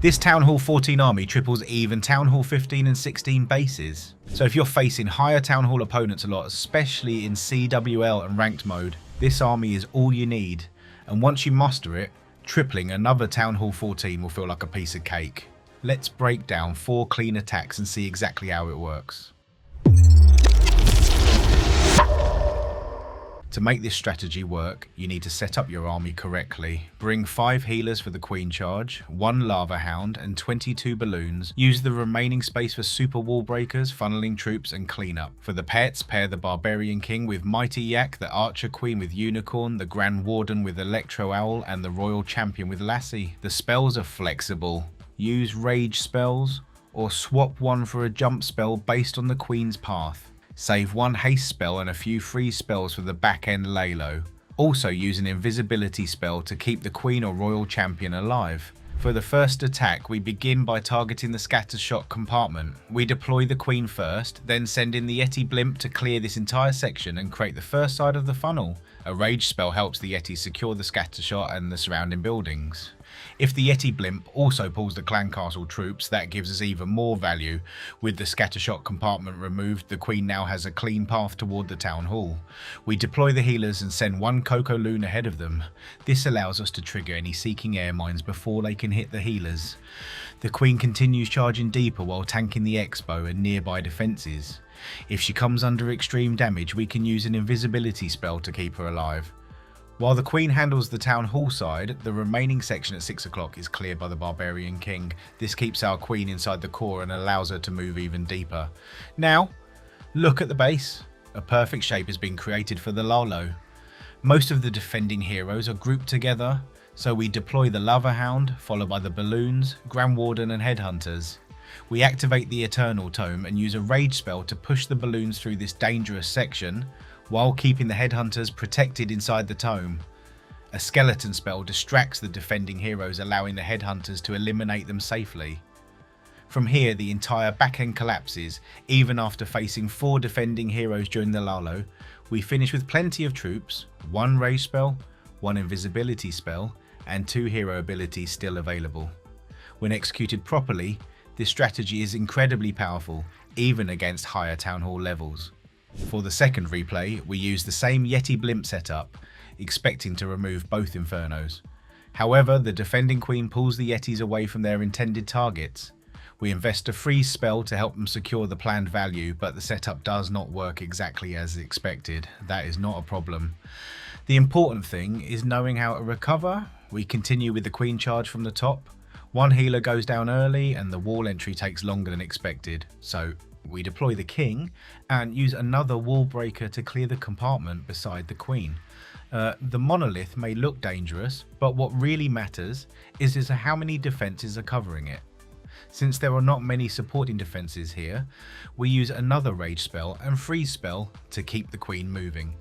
This Town Hall 14 army triples even Town Hall 15 and 16 bases. So if you're facing higher Town Hall opponents a lot, especially in CWL and ranked mode, this army is all you need. And once you master it, tripling another Town Hall 14 will feel like a piece of cake. Let's break down 4 clean attacks and see exactly how it works. To make this strategy work, you need to set up your army correctly. Bring 5 healers for the Queen Charge, 1 Lava Hound and 22 balloons. Use the remaining space for super wall breakers, funneling troops and cleanup. For the pets, pair the Barbarian King with Mighty Yak, the Archer Queen with Unicorn, the Grand Warden with Electro Owl and the Royal Champion with Lassie. The spells are flexible. Use rage spells or swap one for a jump spell based on the Queen's path. Save 1 haste spell and a few freeze spells for the back end Lalo. Also use an invisibility spell to keep the Queen or Royal Champion alive. For the first attack, we begin by targeting the scatter shot compartment. We deploy the Queen first, then send in the Yeti Blimp to clear this entire section and create the first side of the funnel. A rage spell helps the Yeti secure the scatter shot and the surrounding buildings. If the Yeti Blimp also pulls the clan castle troops, that gives us even more value. With the scattershot compartment removed, the Queen now has a clean path toward the town hall. We deploy the healers and send 1 Coco Loon ahead of them. This allows us to trigger any seeking air mines before they can hit the healers. The Queen continues charging deeper while tanking the Expo and nearby defences. If she comes under extreme damage, we can use an invisibility spell to keep her alive. While the Queen handles the town hall side, the remaining section at 6 o'clock is cleared by the Barbarian King. This keeps our Queen inside the core and allows her to move even deeper. Now, look at the base. A perfect shape has been created for the Lalo. Most of the defending heroes are grouped together, so we deploy the Lava Hound, followed by the Balloons, Grand Warden and Headhunters. We activate the Eternal Tome and use a rage spell to push the balloons through this dangerous section, while keeping the Headhunters protected inside the Tome. A skeleton spell distracts the defending heroes, allowing the Headhunters to eliminate them safely. From here, the entire backend collapses. Even after facing 4 defending heroes during the Lalo, we finish with plenty of troops, 1 rage spell, 1 invisibility spell, and 2 hero abilities still available. When executed properly, this strategy is incredibly powerful, even against higher Town Hall levels. For the second replay, we use the same Yeti Blimp setup, expecting to remove both Infernos. However, the defending Queen pulls the Yetis away from their intended targets. We invest a freeze spell to help them secure the planned value, but the setup does not work exactly as expected. That is not a problem. The important thing is knowing how to recover. We continue with the Queen Charge from the top. 1 healer goes down early and the wall entry takes longer than expected, so we deploy the King and use another wall breaker to clear the compartment beside the Queen. The monolith may look dangerous, but what really matters is how many defences are covering it. Since there are not many supporting defences here, we use another rage spell and freeze spell to keep the Queen moving.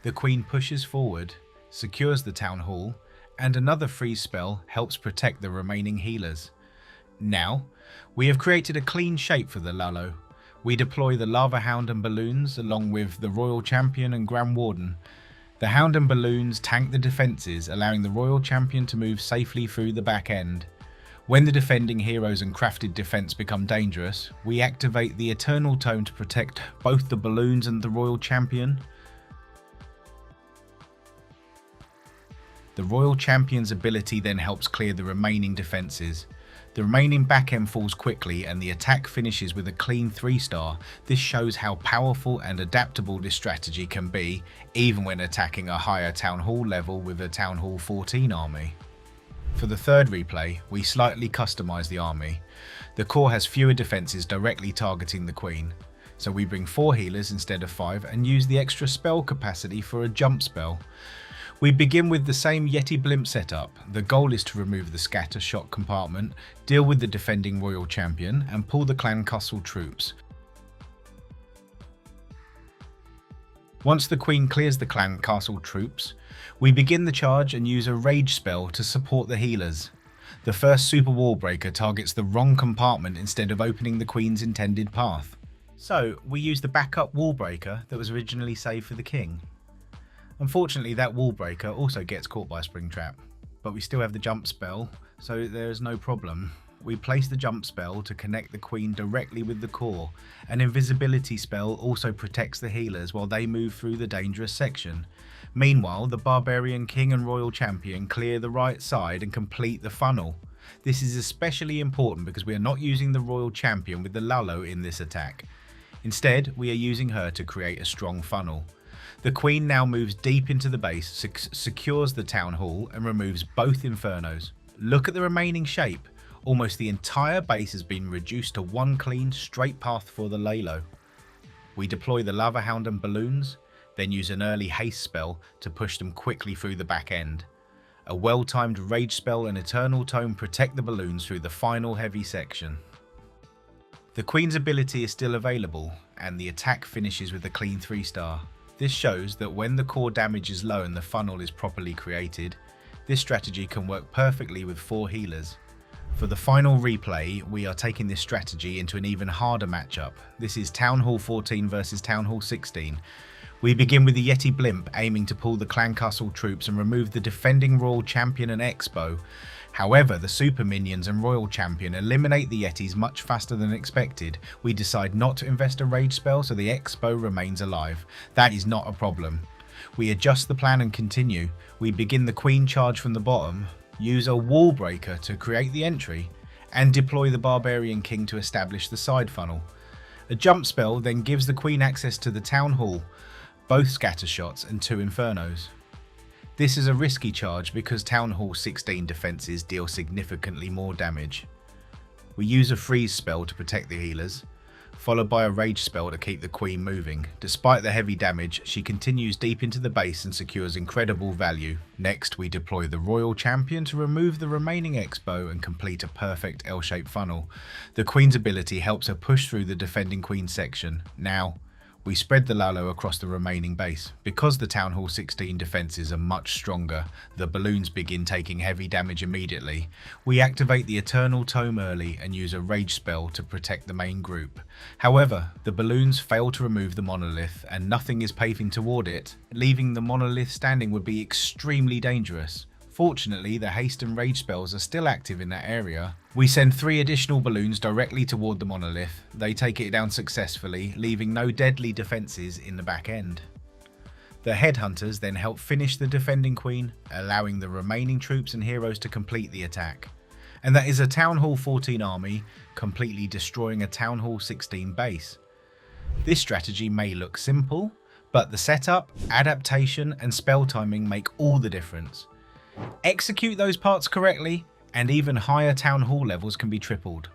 The Queen pushes forward, secures the town hall, and another freeze spell helps protect the remaining healers. Now, we have created a clean shape for the Lalo. We deploy the Lava Hound and Balloons along with the Royal Champion and Grand Warden. The Hound and Balloons tank the defences, allowing the Royal Champion to move safely through the back end. When the defending heroes and crafted defence become dangerous, we activate the Eternal Tome to protect both the Balloons and the Royal Champion. The Royal Champion's ability then helps clear the remaining defences. The remaining back end falls quickly and the attack finishes with a clean 3-star. This shows how powerful and adaptable this strategy can be, even when attacking a higher Town Hall level with a Town Hall 14 army. For the third replay, we slightly customise the army. The core has fewer defences directly targeting the Queen, so we bring 4 healers instead of 5 and use the extra spell capacity for a jump spell. We begin with the same Yeti Blimp setup. The goal is to remove the scatter shot compartment, deal with the defending Royal Champion, and pull the clan castle troops. Once the Queen clears the clan castle troops, we begin the charge and use a rage spell to support the healers. The first super wall breaker targets the wrong compartment instead of opening the Queen's intended path. So we use the backup wall breaker that was originally saved for the King. Unfortunately, that wall breaker also gets caught by a spring trap. but we still have the jump spell, so there's no problem. We place the jump spell to connect the Queen directly with the core. An invisibility spell also protects the healers while they move through the dangerous section. Meanwhile, the Barbarian King and Royal Champion clear the right side and complete the funnel. This is especially important because we are not using the Royal Champion with the Lalo in this attack. Instead, we are using her to create a strong funnel. The Queen now moves deep into the base, secures the Town Hall and removes both Infernos. Look at the remaining shape. Almost the entire base has been reduced to one clean, straight path for the Lalo. We deploy the Lava Hound and balloons, then use an early haste spell to push them quickly through the back end. A well-timed rage spell and Eternal Tome protect the balloons through the final heavy section. The Queen's ability is still available, and the attack finishes with a clean 3-star. This shows that when the core damage is low and the funnel is properly created, this strategy can work perfectly with 4 healers. For the final replay, we are taking this strategy into an even harder matchup. This is Town Hall 14 versus Town Hall 16. We begin with the Yeti Blimp aiming to pull the Clan Castle troops and remove the defending Royal Champion and Expo. However, the Super Minions and Royal Champion eliminate the Yetis much faster than expected. We decide not to invest a rage spell, so the Expo remains alive. That is not a problem. We adjust the plan and continue. We begin the Queen Charge from the bottom, use a wall breaker to create the entry, and deploy the Barbarian King to establish the side funnel. A jump spell then gives the Queen access to the Town Hall, both scatter shots and 2 Infernos. This is a risky charge because Town Hall 16 defences deal significantly more damage. We use a freeze spell to protect the healers, followed by a rage spell to keep the Queen moving. Despite the heavy damage, she continues deep into the base and secures incredible value. Next, we deploy the Royal Champion to remove the remaining Expo and complete a perfect L-shaped funnel. The Queen's ability helps her push through the defending Queen section. Now, we spread the Lalo across the remaining base. Because the Town Hall 16 defences are much stronger, the balloons begin taking heavy damage immediately. We activate the Eternal Tome early and use a rage spell to protect the main group. However, the balloons fail to remove the monolith and nothing is paving toward it. Leaving the monolith standing would be extremely dangerous. Fortunately, the haste and rage spells are still active in that area. We send 3 additional balloons directly toward the monolith. They take it down successfully, leaving no deadly defences in the back end. The headhunters then help finish the defending Queen, allowing the remaining troops and heroes to complete the attack. And that is a Town Hall 14 army, completely destroying a Town Hall 16 base. This strategy may look simple, but the setup, adaptation and spell timing make all the difference. Execute those parts correctly, and even higher Town Hall levels can be tripled.